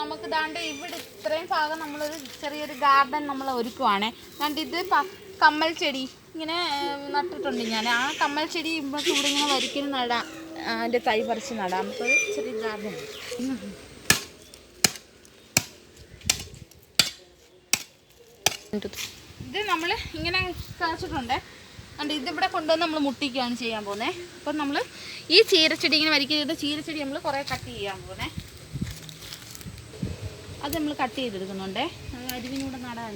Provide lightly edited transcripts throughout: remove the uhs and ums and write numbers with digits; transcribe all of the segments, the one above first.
നമുക്ക് ദാണ്ട് ഇവിടെ ഇത്രയും ഭാഗം നമ്മളൊരു ചെറിയൊരു ഗാർഡൻ നമ്മൾ ഒരുക്കുവാണേ. ദാണ്ട് ഇത് കമ്മൽ ചെടി ഇങ്ങനെ നട്ടിട്ടുണ്ട് ഞാൻ. ആ കമ്മൽ ചെടി ഇവിടെ കൂടെ ഇങ്ങനെ വരിക്കുന്ന നടാം, അതിൻ്റെ തൈ പറിച്ച് നടാം. നമുക്കൊരു ചെറിയ ഗാർഡൻ. ഇത് നമ്മൾ ഇങ്ങനെ കാച്ചിട്ടുണ്ട്. അതുകൊണ്ട് ഇതിവിടെ കൊണ്ടുവന്ന് നമ്മൾ മുട്ടിക്കുകയാണ് ചെയ്യാൻ പോകുന്നത്. അപ്പം നമ്മൾ ഈ ചീരച്ചെടി ഇങ്ങനെ വരിക്കുന്നത്, ചീരച്ചെടി നമ്മൾ കുറേ കട്ട് ചെയ്യാൻ പോകുന്നത്. അത് നമ്മൾ കട്ട് ചെയ്തെടുക്കുന്നുണ്ടേ. അരുവിനൂടെ നടാൻ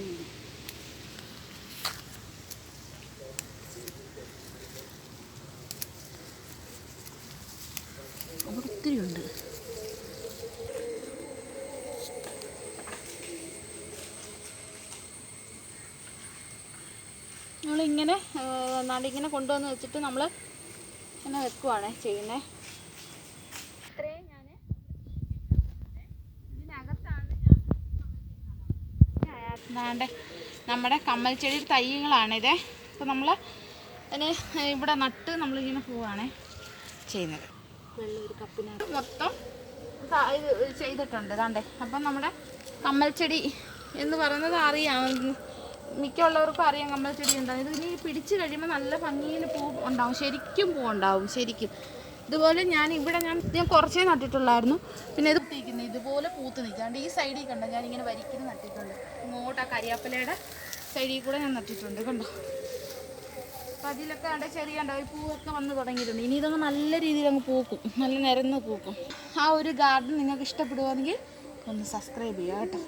അവിടെ ഒത്തിരി ഉണ്ട്. നമ്മളിങ്ങനെ നടിങ്ങനെ കൊണ്ടുവന്ന് വെച്ചിട്ട് നമ്മൾ ഇങ്ങനെ വെക്കുവാണ് ചെയ്യുന്നത്. ഇത്രയും ഞാൻ ഇതിനകത്താണ് ഞാൻ നമ്മുടെ കമ്മൽ ചെടി തൈകളാണിത്. അപ്പോൾ നമ്മൾ അതിന് ഇവിടെ നട്ട് നമ്മളിങ്ങനെ പോവാണ് ചെയ്യുന്നത്. വെള്ളം ഒരു കപ്പിനകത്ത് മൊത്തം ഇത് ചെയ്തിട്ടുണ്ട് ഇതാണ്ടേ. അപ്പം നമ്മുടെ കമ്മൽ ചെടി എന്ന് പറയുന്നത് അറിയാം, മിക്കുള്ളവർക്കും അറിയാം കമ്മൽ ചെടി ഉണ്ടാവും. ഇത് ഇനി പിടിച്ച് കഴിയുമ്പോൾ നല്ല ഭംഗിയിൽ പൂ ഉണ്ടാവും, ശരിക്കും പൂ ഉണ്ടാവും ശരിക്കും. ഇതുപോലെ ഞാൻ കുറച്ചേ നട്ടിട്ടുള്ളായിരുന്നു. പിന്നെ ഇത് പൂത്തിരിക്കുന്നത് ഇതുപോലെ പൂത്ത് നിൽക്കാണ്ട് ഈ സൈഡിൽ കണ്ടോ, ഞാനിങ്ങനെ വരിക്കുന്ന നട്ടിട്ടുണ്ട്. ഇങ്ങോട്ട് ആ കരിയാപ്പിലയുടെ സൈഡിൽ കൂടെ ഞാൻ നട്ടിട്ടുണ്ട് കണ്ടോ. അപ്പോൾ അതിലൊക്കെ അവിടെ ചെറിയ ഉണ്ടാവും, ഈ പൂവൊക്കെ വന്ന് തുടങ്ങിയിട്ടുണ്ട്. ഇനി ഇതൊന്ന് നല്ല രീതിയിൽ അങ്ങ് പൂക്കും, നല്ല നിരന്ന് പൂക്കും. ആ ഒരു ഗാർഡൻ നിങ്ങൾക്ക് ഇഷ്ടപ്പെടുവാണെങ്കിൽ ഒന്ന് സബ്സ്ക്രൈബ് ചെയ്യുക കേട്ടോ.